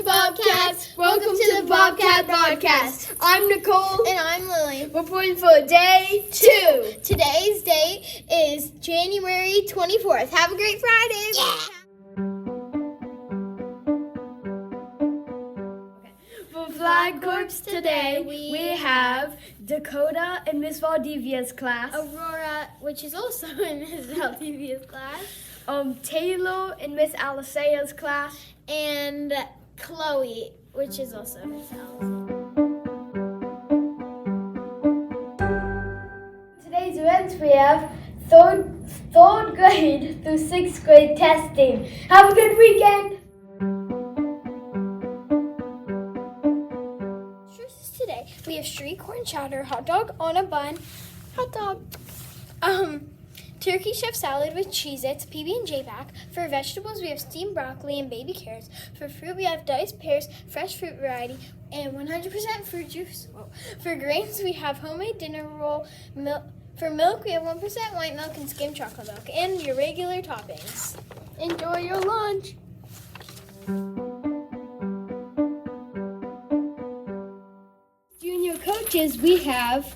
Basha Bobcats. Welcome to the Bobcat Broadcast. I'm Nicole. And I'm Lily. Reporting for day 2. Today's date is January 24th. Have a great Friday. Yeah. For Flag Corps today, we have Dakota in Miss Valdivia's class. Aurora, which is also in Miss Valdivia's class. Taylor in Miss Alicea's class. And Chloe, which is also Miss Alice. Today's events we have third grade through 6th grade testing. Have a good weekend. Today we have street corn chowder, hot dog on a bun, turkey chef salad with Cheez-Its, PB&J pack. For vegetables, we have steamed broccoli and baby carrots. For fruit, we have diced pears, fresh fruit variety, and 100% fruit juice. Whoa. For grains, we have homemade dinner roll. For milk, we have 1% white milk and skim chocolate milk, and your regular toppings. Enjoy your lunch. Junior coaches, we have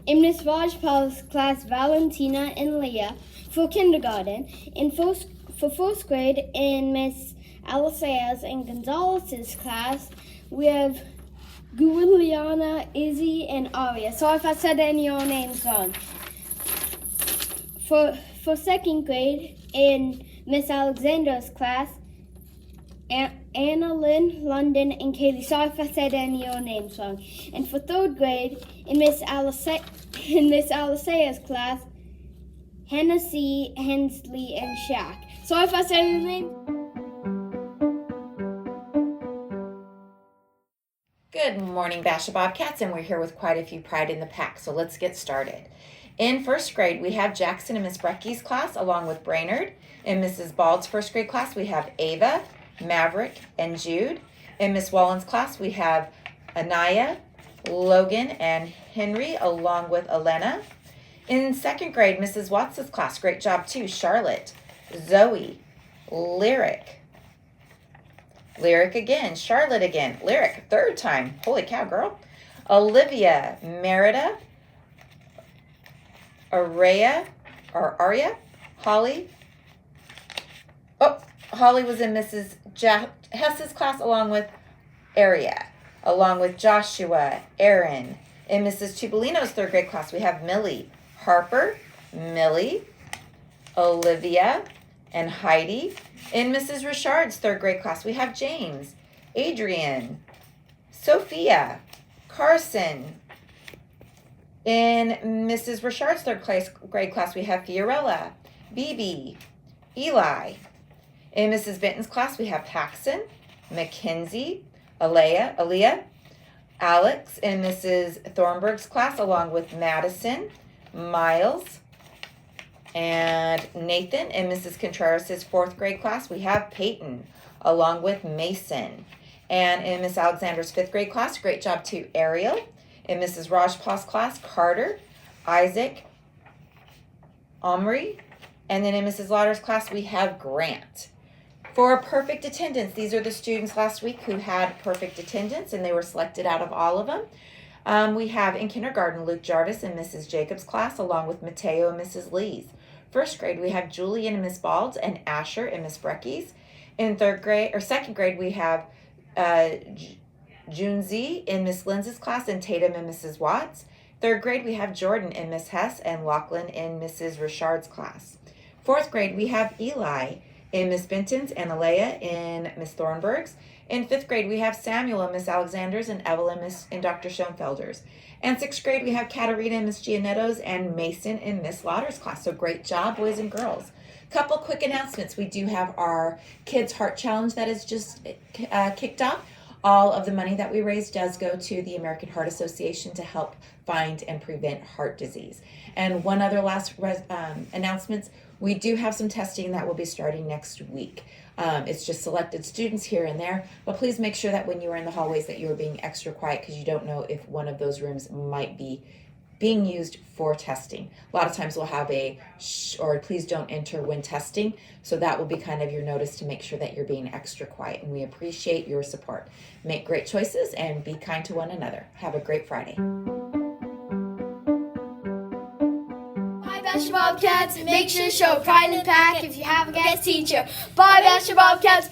in Miss Vajpal's class, Valentina and Leah. For kindergarten, for 4th grade, in Miss Alicea's and Gonzalez's class, we have Guiliana, Izzy, and Aria. Sorry if I said any of your names wrong. For 2nd grade, in Miss Alexandra's class, Anna Lynn, London, and Kaylee. Sorry if I said any of your names wrong. And for 3rd grade, in Miss Alicea's class, Hannah C., Hensley, and Shaq. Sorry if I said any names. Good morning, Basha Bobcats, and we're here with quite a few Pride in the Pack, so let's get started. In 1st grade, we have Jackson in Miss Brecky's class, along with Brainerd. In Mrs. Bald's 1st grade class, we have Ava, Maverick, and Jude. In Miss Wallen's class, we have Anaya, Logan, and Henry, along with Elena. In 2nd grade, Mrs. Watts' class, great job too, Charlotte, Zoe, Lyric again, Charlotte again, Lyric, 3rd time, holy cow, girl, Olivia, Merida, Arya, Holly. Holly was in Mrs. Hess's class along with Aria, along with Joshua, Aaron. In Mrs. Tubolino's 3rd grade class, we have Millie, Harper, Millie, Olivia, and Heidi. In Mrs. Richard's 3rd grade class, we have James, Adrian, Sophia, Carson. In Mrs. Richard's 3rd grade class, we have Fiorella, Bibi, Eli. In Mrs. Benton's class, we have Paxton, Mackenzie, Aaliyah, Alex. In Mrs. Thornburg's class, along with Madison, Miles, and Nathan. In Mrs. Contreras' 4th grade class, we have Peyton, along with Mason. And in Miss Alexander's 5th grade class, great job to Ariel. In Mrs. Rajpal's class, Carter, Isaac, Omri. And then in Mrs. Lauder's class, we have Grant. For perfect attendance, these are the students last week who had perfect attendance, and they were selected out of all of them. We have in kindergarten, Luke Jarvis in Mrs. Jacobs' class, along with Mateo and Mrs. Lee's. 1st grade, we have Julian in Miss Bald's and Asher in Miss Brecky's. In 2nd grade, we have Junzi in Miss Lindsay's class and Tatum in Mrs. Watts. 3rd grade, we have Jordan in Miss Hess and Lachlan in Mrs. Richard's class. 4th grade, we have Eli in Miss Benton's and Alea in Miss Thornburg's. In 5th grade, we have Samuel in Miss Alexander's and Evelyn in Dr. Schoenfelder's. And 6th grade, we have Katarina in Miss Gianetto's and Mason in Miss Lauder's class. So great job, boys and girls. Couple quick announcements. We do have our Kids Heart Challenge that is just kicked off. All of the money that we raise does go to the American Heart Association to help find and prevent heart disease. And one other last announcement. We do have some testing that will be starting next week. It's just selected students here and there, but please make sure that when you are in the hallways that you are being extra quiet because you don't know if one of those rooms might be being used for testing. A lot of times we'll have a shh or please don't enter when testing. So that will be kind of your notice to make sure that you're being extra quiet. And we appreciate your support. Make great choices and be kind to one another. Have a great Friday. Bye, Bastion Bobcats. Make sure to show pride in the pack if you have a guest teacher. Bye, Bastion Bobcats.